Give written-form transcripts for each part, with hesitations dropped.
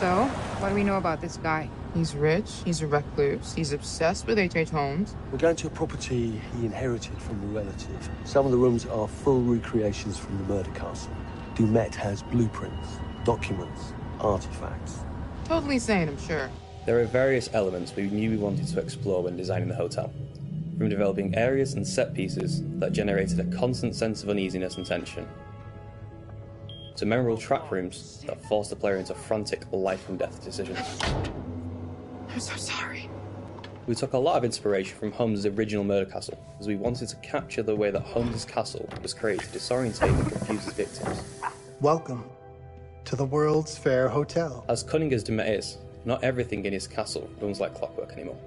So, what do we know about this guy? He's rich, he's a recluse, he's obsessed with H.H. Holmes. We're going to a property he inherited from a relative. Some of the rooms are full recreations from the murder castle. Dumet has blueprints, documents, artifacts. Totally sane, I'm sure. There are various elements we knew we wanted to explore when designing the hotel, from developing areas and set pieces that generated a constant sense of uneasiness and tension, to memorable trap rooms that forced the player into frantic life and death decisions. I'm so sorry. We took a lot of inspiration from Holmes' original murder castle, as we wanted to capture the way that Holmes' castle was created to disorientate and confuse his victims. Welcome to the World's Fair Hotel. As cunning as Dumet is, not everything in his castle runs like clockwork anymore.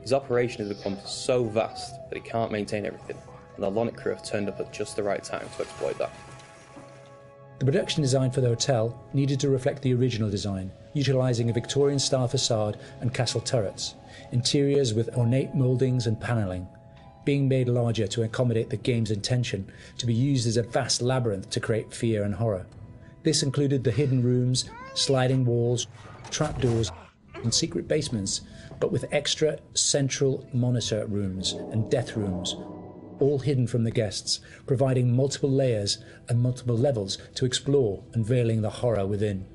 His operation has become so vast that he can't maintain everything, and the Lonnet crew have turned up at just the right time to exploit that. The production design for the hotel needed to reflect the original design, utilising a Victorian-style facade and castle turrets, interiors with ornate mouldings and panelling, being made larger to accommodate the game's intention to be used as a vast labyrinth to create fear and horror. This included the hidden rooms, sliding walls, trapdoors and secret basements, but with extra central monitor rooms and death rooms, all hidden from the guests, providing multiple layers and multiple levels to explore, unveiling the horror within.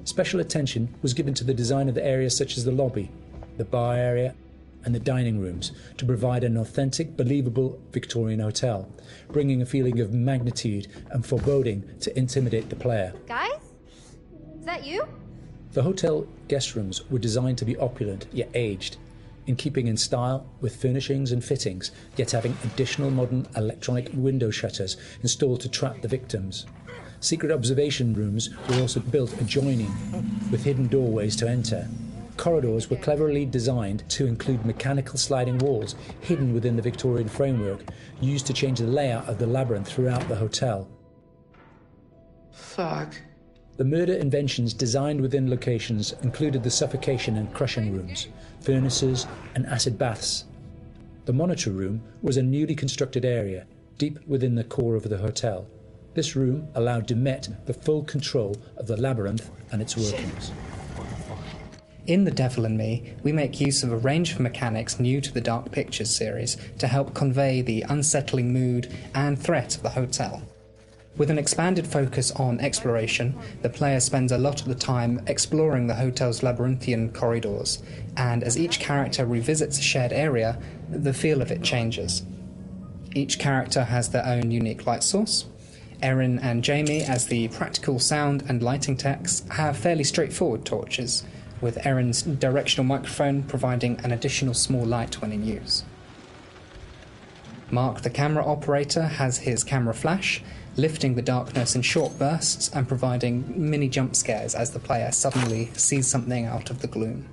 Special attention was given to the design of the areas such as the lobby, the bar area, and the dining rooms to provide an authentic, believable Victorian hotel, bringing a feeling of magnitude and foreboding to intimidate the player. Guys? Is that you? The hotel guest rooms were designed to be opulent yet aged, in keeping in style with furnishings and fittings, yet having additional modern electronic window shutters installed to trap the victims. Secret observation rooms were also built adjoining, with hidden doorways to enter. Corridors were cleverly designed to include mechanical sliding walls hidden within the Victorian framework, used to change the layout of the labyrinth throughout the hotel. Fuck. The murder inventions designed within locations included the suffocation and crushing rooms, furnaces and acid baths. The monitor room was a newly constructed area, deep within the core of the hotel. This room allowed Dumet the full control of the labyrinth and its workings. In The Devil and Me, we make use of a range of mechanics new to the Dark Pictures series to help convey the unsettling mood and threat of the hotel. With an expanded focus on exploration, the player spends a lot of the time exploring the hotel's labyrinthian corridors, and as each character revisits a shared area, the feel of it changes. Each character has their own unique light source. Erin and Jamie, as the practical sound and lighting techs, have fairly straightforward torches, with Erin's directional microphone providing an additional small light when in use. Mark, the camera operator, has his camera flash, lifting the darkness in short bursts and providing mini jump scares as the player suddenly sees something out of the gloom.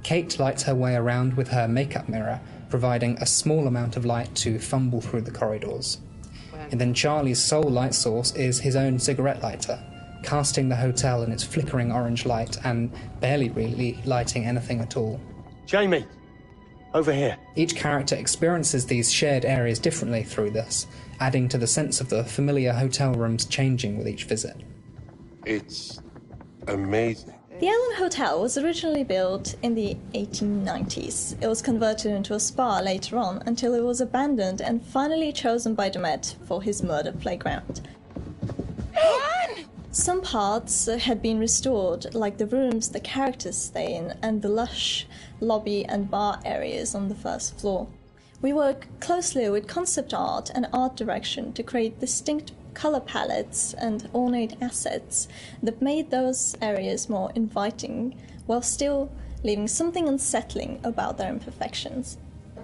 Kate lights her way around with her makeup mirror, providing a small amount of light to fumble through the corridors. And then Charlie's sole light source is his own cigarette lighter, casting the hotel in its flickering orange light and barely really lighting anything at all. Jamie, over here. Each character experiences these shared areas differently through this, adding to the sense of the familiar hotel rooms changing with each visit. It's amazing. The Allen Hotel was originally built in the 1890s. It was converted into a spa later on until it was abandoned and finally chosen by Dumet for his murder playground. Some parts had been restored, like the rooms the characters stay in and the lush lobby and bar areas on the first floor. We work closely with concept art and art direction to create distinct color palettes and ornate assets that made those areas more inviting, while still leaving something unsettling about their imperfections.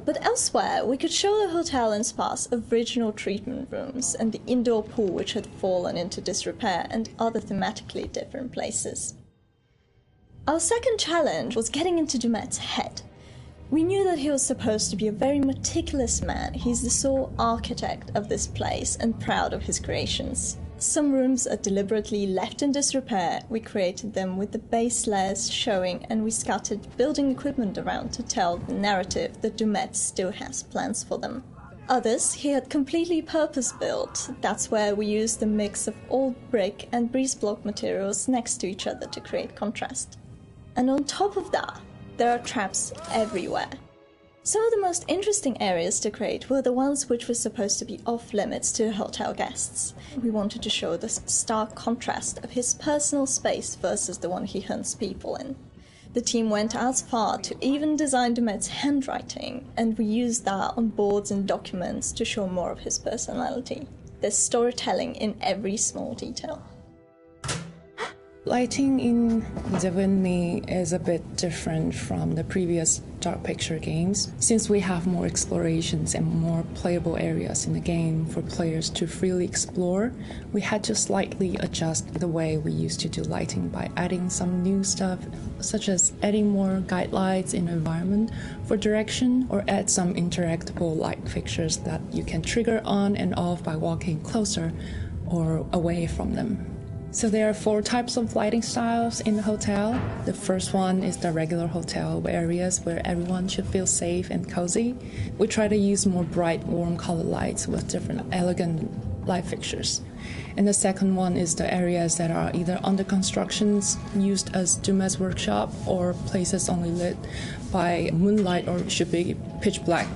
But elsewhere, we could show the hotel and spa's original treatment rooms and the indoor pool which had fallen into disrepair and other thematically different places. Our second challenge was getting into Dumet's head. We knew that he was supposed to be a very meticulous man. He's the sole architect of this place and proud of his creations. Some rooms are deliberately left in disrepair. We created them with the base layers showing, and we scattered building equipment around to tell the narrative that Dumet still has plans for them. Others he had completely purpose-built. That's where we used a mix of old brick and breeze block materials next to each other to create contrast. And on top of that, there are traps everywhere. Some of the most interesting areas to create were the ones which were supposed to be off-limits to hotel guests. We wanted to show this stark contrast of his personal space versus the one he hunts people in. The team went as far to even design Dumet's handwriting, and we used that on boards and documents to show more of his personality. There's storytelling in every small detail. Lighting in Devon Me is a bit different from the previous dark picture games, since we have more explorations and more playable areas in the game for players to freely explore. We had to slightly adjust the way we used to do lighting by adding some new stuff, such as adding more guide lights in the environment for direction, or add some interactable light fixtures that you can trigger on and off by walking closer or away from them. So there are 4 types of lighting styles in the hotel. The first one is the regular hotel areas where everyone should feel safe and cozy. We try to use more bright, warm color lights with different elegant light fixtures. And the second one is the areas that are either under constructions, used as Dumet's workshop, or places only lit by moonlight or should be pitch black.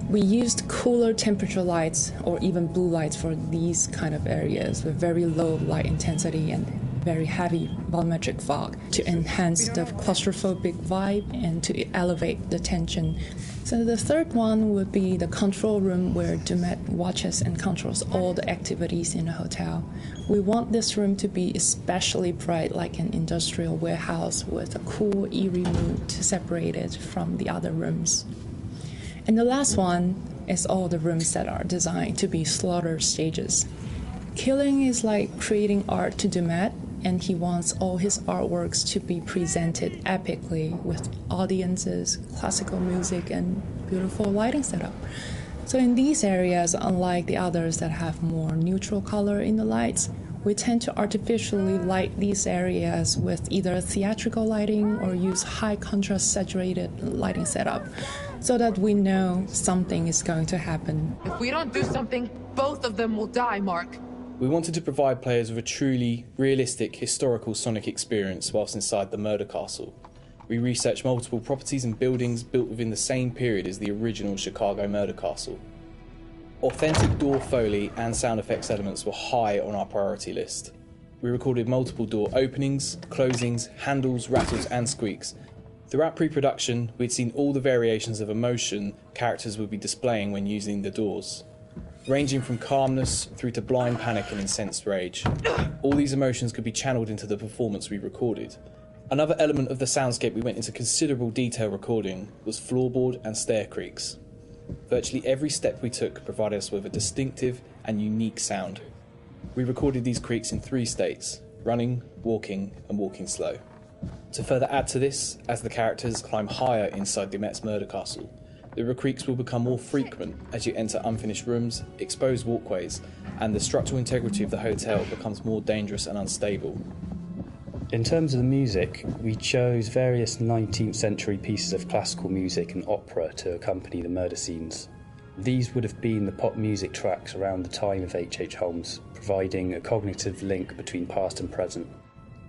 We used cooler temperature lights or even blue lights for these kind of areas with very low light intensity and very heavy volumetric fog to enhance the claustrophobic vibe and to elevate the tension. So the third one would be the control room where Dumet watches and controls all the activities in the hotel. We want this room to be especially bright, like an industrial warehouse with a cool, eerie mood to separate it from the other rooms. And the last one is all the rooms that are designed to be slaughter stages. Killing is like creating art to Dumet, and he wants all his artworks to be presented epically with audiences, classical music, and beautiful lighting setup. So in these areas, unlike the others that have more neutral color in the lights, we tend to artificially light these areas with either theatrical lighting or use high contrast saturated lighting setup, so that we know something is going to happen. If we don't do something, both of them will die, Mark. We wanted to provide players with a truly realistic historical sonic experience whilst inside the murder castle. We researched multiple properties and buildings built within the same period as the original Chicago murder castle. Authentic door foley and sound effects elements were high on our priority list. We recorded multiple door openings, closings, handles, rattles and squeaks. Throughout pre-production, we'd seen all the variations of emotion characters would be displaying when using the doors, ranging from calmness through to blind panic and incensed rage. All these emotions could be channeled into the performance we recorded. Another element of the soundscape we went into considerable detail recording was floorboard and stair creaks. Virtually every step we took provided us with a distinctive and unique sound. We recorded these creaks in 3 states: running, walking, and walking slow. To further add to this, as the characters climb higher inside Dumet's murder castle, the creaks will become more frequent as you enter unfinished rooms, exposed walkways, and the structural integrity of the hotel becomes more dangerous and unstable. In terms of the music, we chose various 19th century pieces of classical music and opera to accompany the murder scenes. These would have been the pop music tracks around the time of H.H. Holmes, providing a cognitive link between past and present.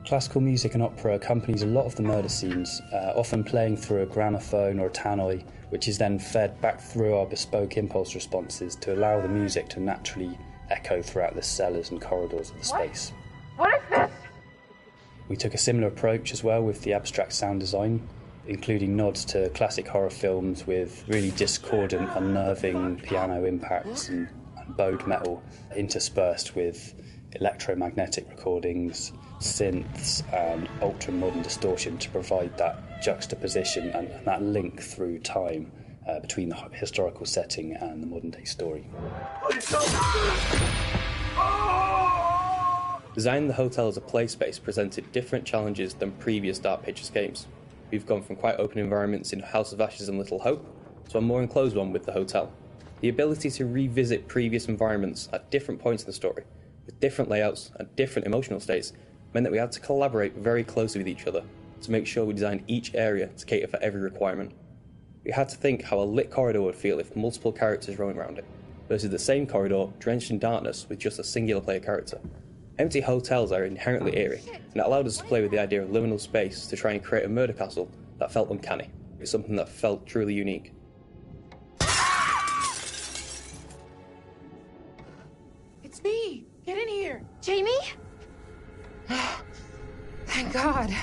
Classical music and opera accompanies a lot of the murder scenes, often playing through a gramophone or a tannoy, which is then fed back through our bespoke impulse responses to allow the music to naturally echo throughout the cellars and corridors of the space. What is this? We took a similar approach as well with the abstract sound design, including nods to classic horror films with really discordant, unnerving piano impacts and bowed metal interspersed with electromagnetic recordings, synths and ultra-modern distortion to provide that juxtaposition and that link through time between the historical setting and the modern-day story. Designing the hotel as a play space presented different challenges than previous Dark Pictures games. We've gone from quite open environments in House of Ashes and Little Hope to a more enclosed one with the hotel. The ability to revisit previous environments at different points in the story, with different layouts and different emotional states, meant that we had to collaborate very closely with each other to make sure we designed each area to cater for every requirement. We had to think how a lit corridor would feel if multiple characters roaming around it, versus the same corridor drenched in darkness with just a singular player character. Empty hotels are inherently eerie, and it allowed us to play with the idea of liminal space to try and create a murder castle that felt uncanny. It's something that felt truly unique. It's me! Get in here! Jamie? Thank God.